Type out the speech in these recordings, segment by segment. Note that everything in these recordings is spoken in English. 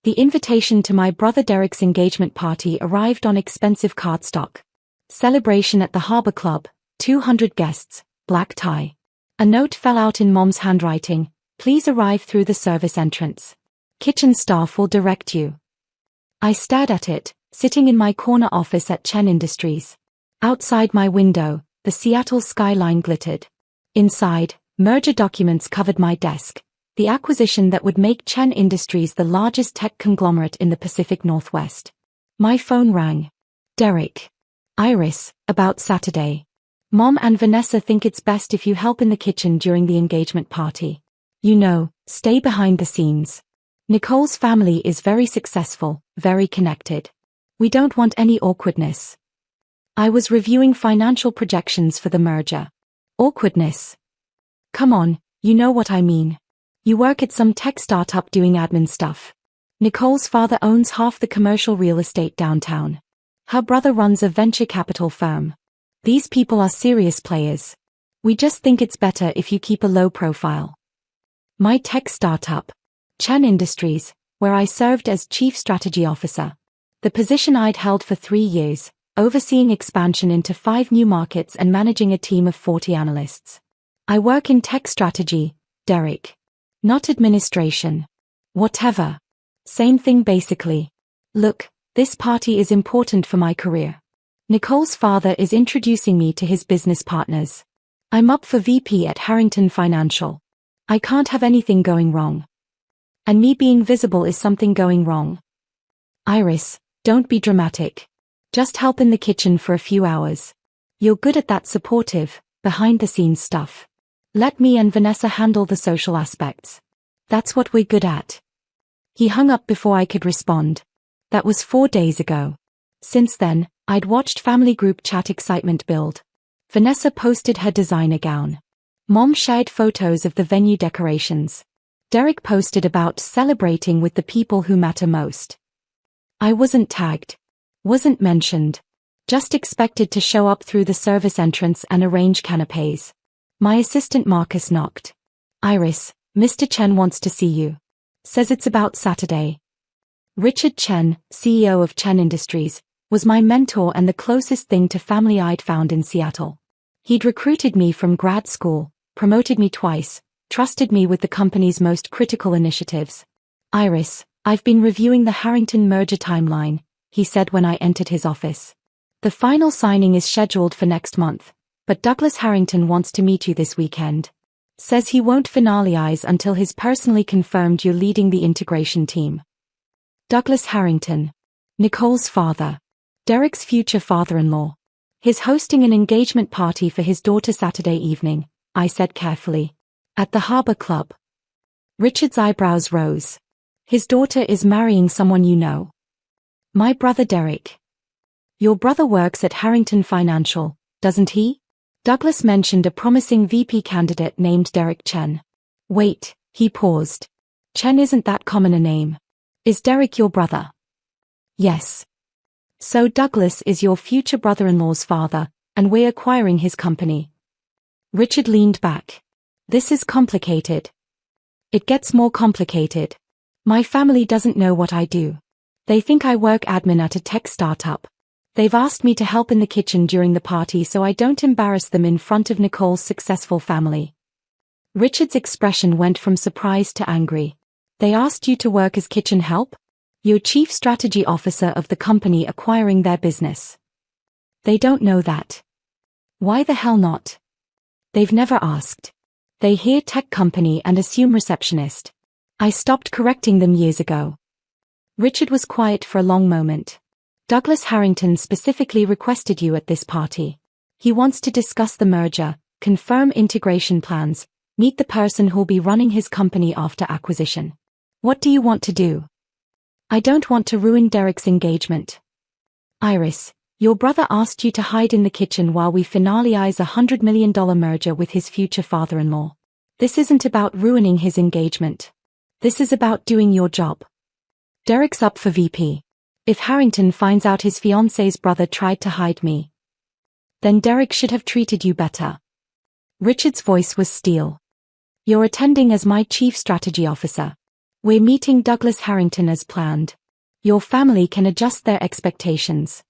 The invitation to my brother Derek's engagement party arrived on expensive cardstock. Celebration at the Harbor Club, 200 guests, black tie. A note fell out in Mom's handwriting, please arrive through the service entrance. Kitchen staff will direct you. I stared at it, sitting in my corner office at Chen Industries. Outside my window, the Seattle skyline glittered. Inside, merger documents covered my desk. The acquisition that would make Chen Industries the largest tech conglomerate in the Pacific Northwest. My phone rang. Derek. Iris, about Saturday. Mom and Vanessa think it's best if you help in the kitchen during the engagement party. You know, stay behind the scenes. Nicole's family is very successful, very connected. We don't want any awkwardness. I was reviewing financial projections for the merger. Awkwardness. Come on, you know what I mean. You work at some tech startup doing admin stuff. Nicole's father owns half the commercial real estate downtown. Her brother runs a venture capital firm. These people are serious players. We just think it's better if you keep a low profile. My tech startup, Chen Industries, where I served as Chief Strategy Officer. The position I'd held for 3 years, overseeing expansion into 5 new markets and managing a team of 40 analysts. I work in tech strategy, Derek. Not administration. Whatever. Same thing basically. Look, this party is important for my career. Nicole's father is introducing me to his business partners. I'm up for VP at Harrington Financial. I can't have anything going wrong. And me being visible is something going wrong. Iris, don't be dramatic. Just help in the kitchen for a few hours. You're good at that supportive, behind-the-scenes stuff. Let me and Vanessa handle the social aspects. That's what we're good at. He hung up before I could respond. That was 4 days ago. Since then, I'd watched family group chat excitement build. Vanessa posted her designer gown. Mom shared photos of the venue decorations. Derek posted about celebrating with the people who matter most. I wasn't tagged. Wasn't mentioned. Just expected to show up through the service entrance and arrange canapes. My assistant Marcus knocked. Iris, Mr. Chen wants to see you. Says it's about Saturday. Richard Chen, CEO of Chen Industries, was my mentor and the closest thing to family I'd found in Seattle. He'd recruited me from grad school, promoted me twice, trusted me with the company's most critical initiatives. Iris, I've been reviewing the Harrington merger timeline, he said when I entered his office. The final signing is scheduled for next month, but Douglas Harrington wants to meet you this weekend. Says he won't finalize until he's personally confirmed you're leading the integration team. Douglas Harrington. Nicole's father. Derek's future father-in-law. He's hosting an engagement party for his daughter Saturday evening, I said carefully. At the Harbor Club. Richard's eyebrows rose. His daughter is marrying someone you know. My brother Derek. Your brother works at Harrington Financial, doesn't he? Douglas mentioned a promising VP candidate named Derek Chen. Wait, he paused. Chen isn't that common a name. Is Derek your brother? Yes. So Douglas is your future brother-in-law's father, and we're acquiring his company. Richard leaned back. This is complicated. It gets more complicated. My family doesn't know what I do. They think I work admin at a tech startup. They've asked me to help in the kitchen during the party so I don't embarrass them in front of Nicole's successful family. Richard's expression went from surprise to angry. They asked you to work as kitchen help? You're chief strategy officer of the company acquiring their business. They don't know that. Why the hell not? They've never asked. They hear tech company and assume receptionist. I stopped correcting them years ago. Richard was quiet for a long moment. Douglas Harrington specifically requested you at this party. He wants to discuss the merger, confirm integration plans, meet the person who'll be running his company after acquisition. What do you want to do? I don't want to ruin Derek's engagement. Iris, your brother asked you to hide in the kitchen while we finalize a $100 million merger with his future father-in-law. This isn't about ruining his engagement. This is about doing your job. Derek's up for VP. If Harrington finds out his fiancé's brother tried to hide me, then Derek should have treated you better. Richard's voice was steel. You're attending as my chief strategy officer. We're meeting Douglas Harrington as planned. Your family can adjust their expectations.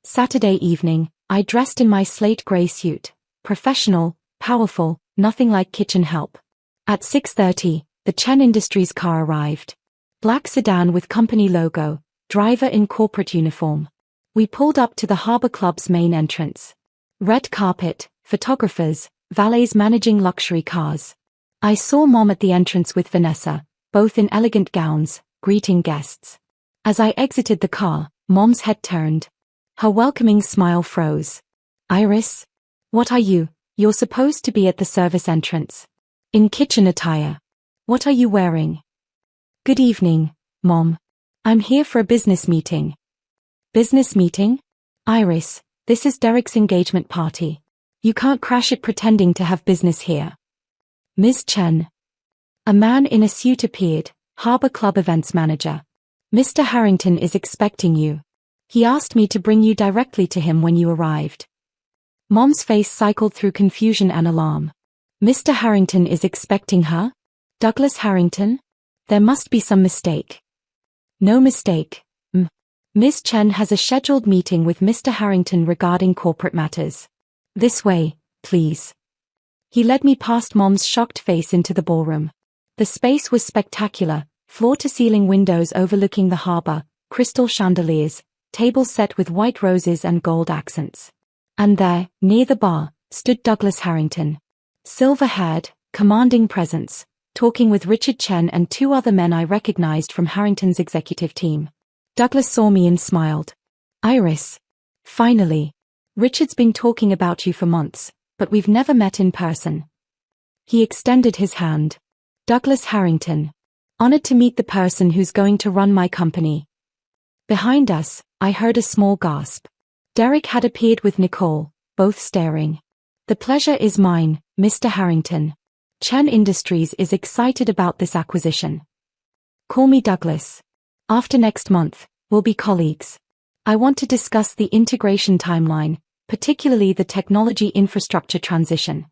Saturday evening, I dressed in my slate gray suit. Professional, powerful, nothing like kitchen help. At 6:30, the Chen Industries car arrived. Black sedan with company logo, driver in corporate uniform. We pulled up to the Harbor Club's main entrance. Red carpet, photographers, valets managing luxury cars. I saw Mom at the entrance with Vanessa, both in elegant gowns, greeting guests. As I exited the car, Mom's head turned. Her welcoming smile froze. Iris? What are you? You're supposed to be at the service entrance. In kitchen attire. What are you wearing? Good evening, Mom. I'm here for a business meeting. Business meeting? Iris, this is Derek's engagement party. You can't crash it pretending to have business here. Ms. Chen. A man in a suit appeared, Harbor Club events manager. Mr. Harrington is expecting you. He asked me to bring you directly to him when you arrived. Mom's face cycled through confusion and alarm. Mr. Harrington is expecting her? Douglas Harrington? There must be some mistake. No mistake. Ms. Chen has a scheduled meeting with Mr. Harrington regarding corporate matters. This way, please. He led me past Mom's shocked face into the ballroom. The space was spectacular, floor-to-ceiling windows overlooking the harbor, crystal chandeliers, tables set with white roses and gold accents. And there, near the bar, stood Douglas Harrington. Silver-haired, commanding presence, talking with Richard Chen and two other men I recognized from Harrington's executive team. Douglas saw me and smiled. Iris. Finally. Richard's been talking about you for months, but we've never met in person. He extended his hand. Douglas Harrington. Honored to meet the person who's going to run my company. Behind us, I heard a small gasp. Derek had appeared with Nicole, both staring. The pleasure is mine, Mr. Harrington. Chen Industries is excited about this acquisition. Call me Douglas. After next month, we'll be colleagues. I want to discuss the integration timeline, particularly the technology infrastructure transition.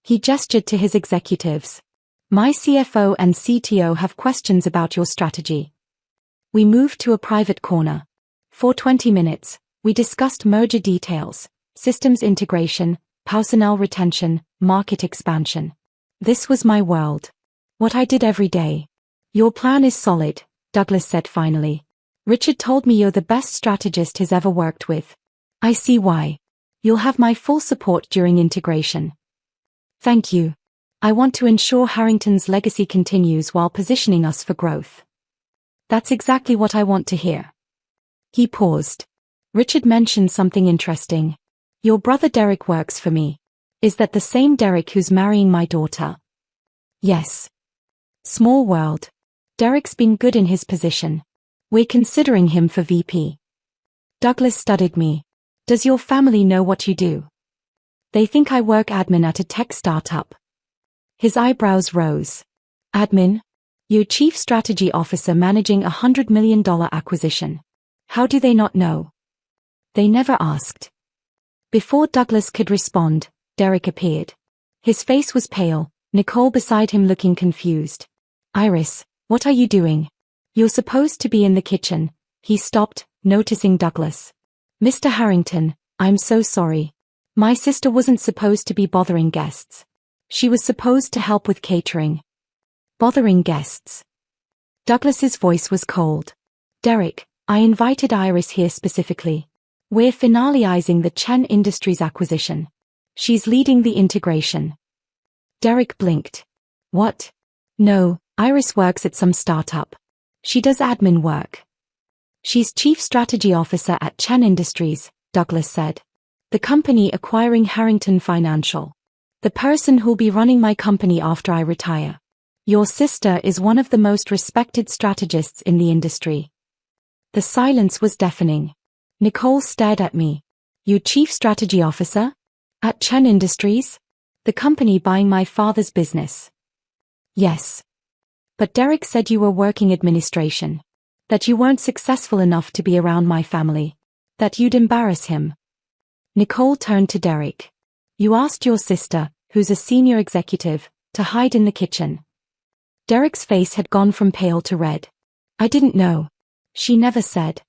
He gestured to his executives. My CFO and CTO have questions about your strategy. We moved to a private corner. For 20 minutes, we discussed merger details, systems integration, personnel retention, market expansion. This was my world. What I did every day. Your plan is solid, Douglas said finally. Richard told me you're the best strategist he's ever worked with. I see why. You'll have my full support during integration. Thank you. I want to ensure Harrington's legacy continues while positioning us for growth. That's exactly what I want to hear. He paused. Richard mentioned something interesting. Your brother Derek works for me. Is that the same Derek who's marrying my daughter? Yes. Small world. Derek's been good in his position. We're considering him for VP. Douglas studied me. Does your family know what you do? They think I work admin at a tech startup. His eyebrows rose. Admin? You're chief strategy officer managing $100 million acquisition. How do they not know? They never asked. Before Douglas could respond, Derek appeared. His face was pale, Nicole beside him looking confused. Iris, what are you doing? You're supposed to be in the kitchen. He stopped, noticing Douglas. Mr. Harrington, I'm so sorry. My sister wasn't supposed to be bothering guests. She was supposed to help with catering. Bothering guests. Douglas's voice was cold. Derek, I invited Iris here specifically. We're finalizing the Chen Industries acquisition. She's leading the integration. Derek blinked. What? No, Iris works at some startup. She does admin work. She's chief strategy officer at Chen Industries, Douglas said. The company acquiring Harrington Financial. The person who'll be running my company after I retire. Your sister is one of the most respected strategists in the industry. The silence was deafening. Nicole stared at me. You chief strategy officer? At Chen Industries? The company buying my father's business. Yes. But Derek said you were working administration. That you weren't successful enough to be around my family. That you'd embarrass him. Nicole turned to Derek. You asked your sister, who's a senior executive, to hide in the kitchen. Derek's face had gone from pale to red. I didn't know. She never said.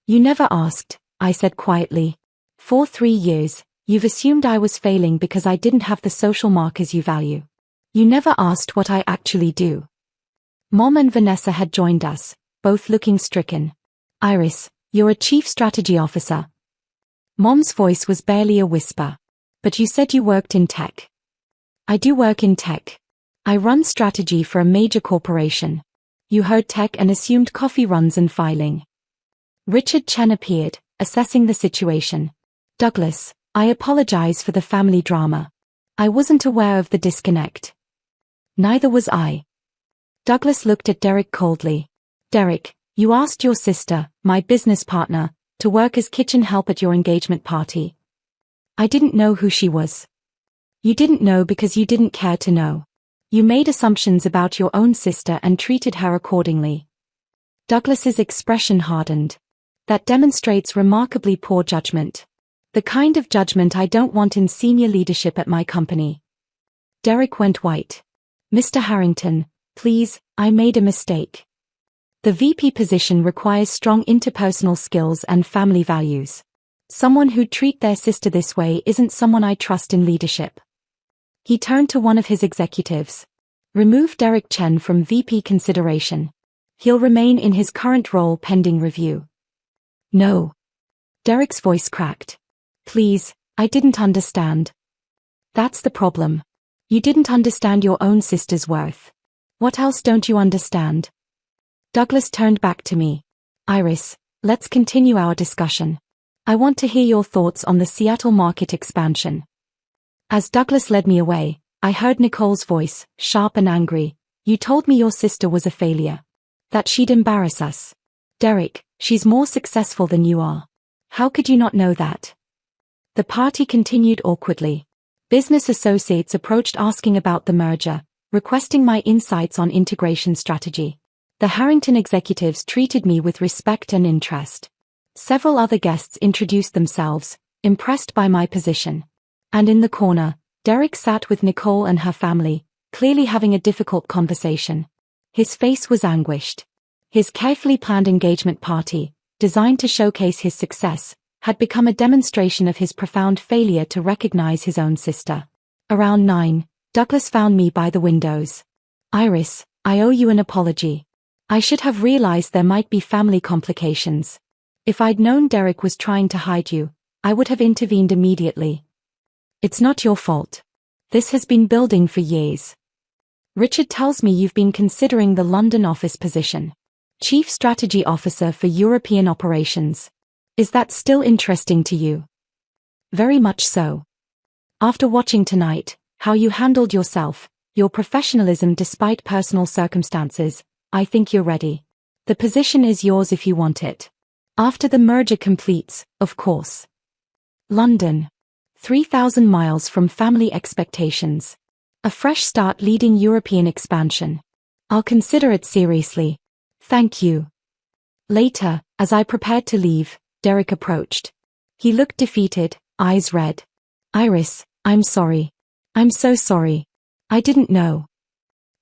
You never asked, I said quietly. For 3 years, you've assumed I was failing because I didn't have the social markers you value. You never asked what I actually do. Mom and Vanessa had joined us, both looking stricken. Iris, you're a chief strategy officer. Mom's voice was barely a whisper. But you said you worked in tech. I do work in tech. I run strategy for a major corporation. You heard tech and assumed coffee runs and filing. Richard Chen appeared, assessing the situation. Douglas, I apologize for the family drama. I wasn't aware of the disconnect. Neither was I. Douglas looked at Derek coldly. Derek, you asked your sister, my business partner, to work as kitchen help at your engagement party. I didn't know who she was. You didn't know because you didn't care to know. You made assumptions about your own sister and treated her accordingly. Douglas's expression hardened. That demonstrates remarkably poor judgment. The kind of judgment I don't want in senior leadership at my company. Derek went white. Mr. Harrington, please, I made a mistake. The VP position requires strong interpersonal skills and family values. Someone who'd treat their sister this way isn't someone I trust in leadership. He turned to one of his executives. Remove Derek Chen from VP consideration. He'll remain in his current role pending review. No. Derek's voice cracked. Please, I didn't understand. That's the problem. You didn't understand your own sister's worth. What else don't you understand? Douglas turned back to me. Iris, let's continue our discussion. I want to hear your thoughts on the Seattle market expansion. As Douglas led me away, I heard Nicole's voice, sharp and angry. You told me your sister was a failure. That she'd embarrass us. Derek, she's more successful than you are. How could you not know that? The party continued awkwardly. Business associates approached asking about the merger, requesting my insights on integration strategy. The Harrington executives treated me with respect and interest. Several other guests introduced themselves, impressed by my position. And in the corner, Derek sat with Nicole and her family, clearly having a difficult conversation. His face was anguished. His carefully planned engagement party, designed to showcase his success, had become a demonstration of his profound failure to recognize his own sister. Around 9, Douglas found me by the windows. Iris, I owe you an apology. I should have realized there might be family complications. If I'd known Derek was trying to hide you, I would have intervened immediately. It's not your fault. This has been building for years. Richard tells me you've been considering the London office position. Chief Strategy Officer for European Operations. Is that still interesting to you? Very much so. After watching tonight, how you handled yourself, your professionalism despite personal circumstances, I think you're ready. The position is yours if you want it. After the merger completes, of course. London. 3,000 miles from family expectations. A fresh start leading European expansion. I'll consider it seriously. Thank you. Later, as I prepared to leave, Derek approached. He looked defeated, eyes red. Iris, I'm sorry. I'm so sorry. I didn't know.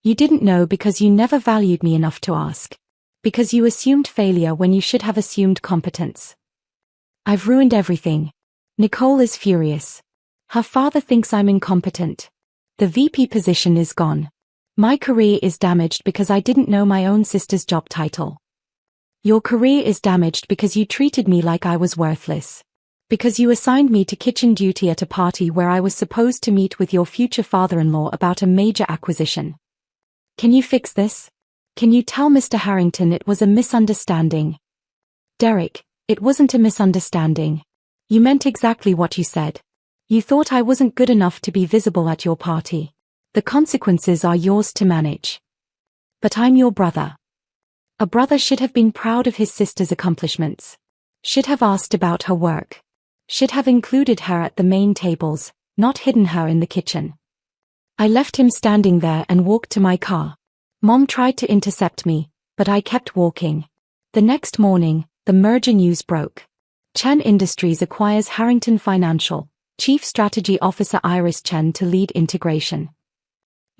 You didn't know because you never valued me enough to ask. Because you assumed failure when you should have assumed competence. I've ruined everything. Nicole is furious. Her father thinks I'm incompetent. The VP position is gone. My career is damaged because I didn't know my own sister's job title. Your career is damaged because you treated me like I was worthless. Because you assigned me to kitchen duty at a party where I was supposed to meet with your future father-in-law about a major acquisition. Can you fix this? Can you tell Mr. Harrington it was a misunderstanding? Derek, it wasn't a misunderstanding. You meant exactly what you said. You thought I wasn't good enough to be visible at your party. The consequences are yours to manage. But I'm your brother. A brother should have been proud of his sister's accomplishments. Should have asked about her work. Should have included her at the main tables, not hidden her in the kitchen. I left him standing there and walked to my car. Mom tried to intercept me, but I kept walking. The next morning, the merger news broke. Chen Industries acquires Harrington Financial, Chief Strategy Officer Iris Chen to lead integration.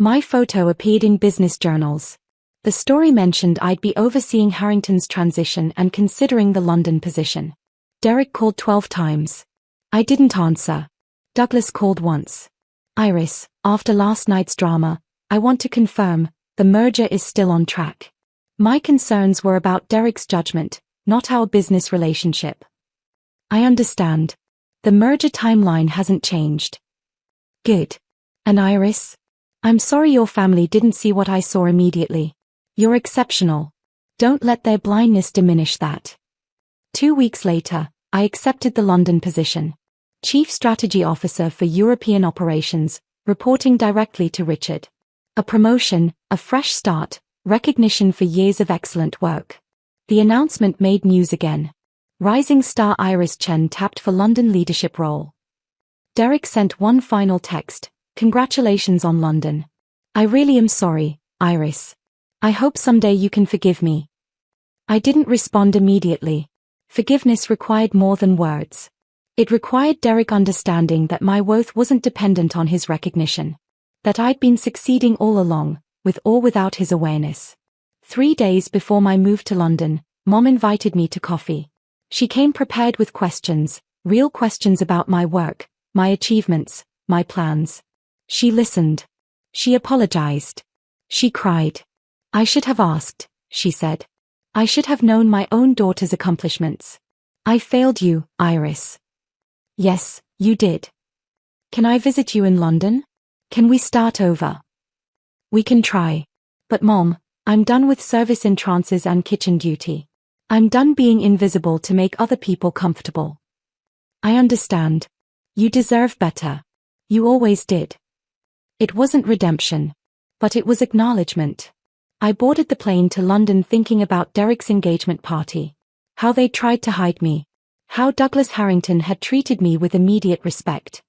My photo appeared in business journals. The story mentioned I'd be overseeing Harrington's transition and considering the London position. Derek called 12 times. I didn't answer. Douglas called once. Iris, after last night's drama, I want to confirm, the merger is still on track. My concerns were about Derek's judgment, not our business relationship. I understand. The merger timeline hasn't changed. Good. And Iris? I'm sorry your family didn't see what I saw immediately. You're exceptional. Don't let their blindness diminish that. 2 weeks later, I accepted the London position. Chief Strategy Officer for European Operations, reporting directly to Richard. A promotion, a fresh start, recognition for years of excellent work. The announcement made news again. Rising star Iris Chen tapped for London leadership role. Derek sent one final text, "Congratulations on London. I really am sorry, Iris. I hope someday you can forgive me." I didn't respond immediately. Forgiveness required more than words. It required Derek understanding that my worth wasn't dependent on his recognition. That I'd been succeeding all along, with or without his awareness. 3 days before my move to London, Mom invited me to coffee. She came prepared with questions, real questions about my work, my achievements, my plans. She listened. She apologized. She cried. "I should have asked," she said. "I should have known my own daughter's accomplishments. I failed you, Iris." "Yes, you did. Can I visit you in London? Can we start over?" "We can try. But Mom, I'm done with service in trances and kitchen duty. I'm done being invisible to make other people comfortable." "I understand. You deserve better. You always did." It wasn't redemption. But it was acknowledgement. I boarded the plane to London thinking about Derek's engagement party. How they tried to hide me. How Douglas Harrington had treated me with immediate respect.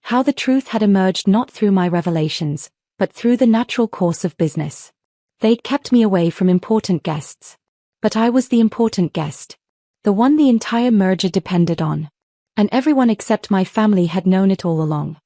How the truth had emerged not through my revelations, but through the natural course of business. They'd kept me away from important guests. But I was the important guest. The one the entire merger depended on. And everyone except my family had known it all along.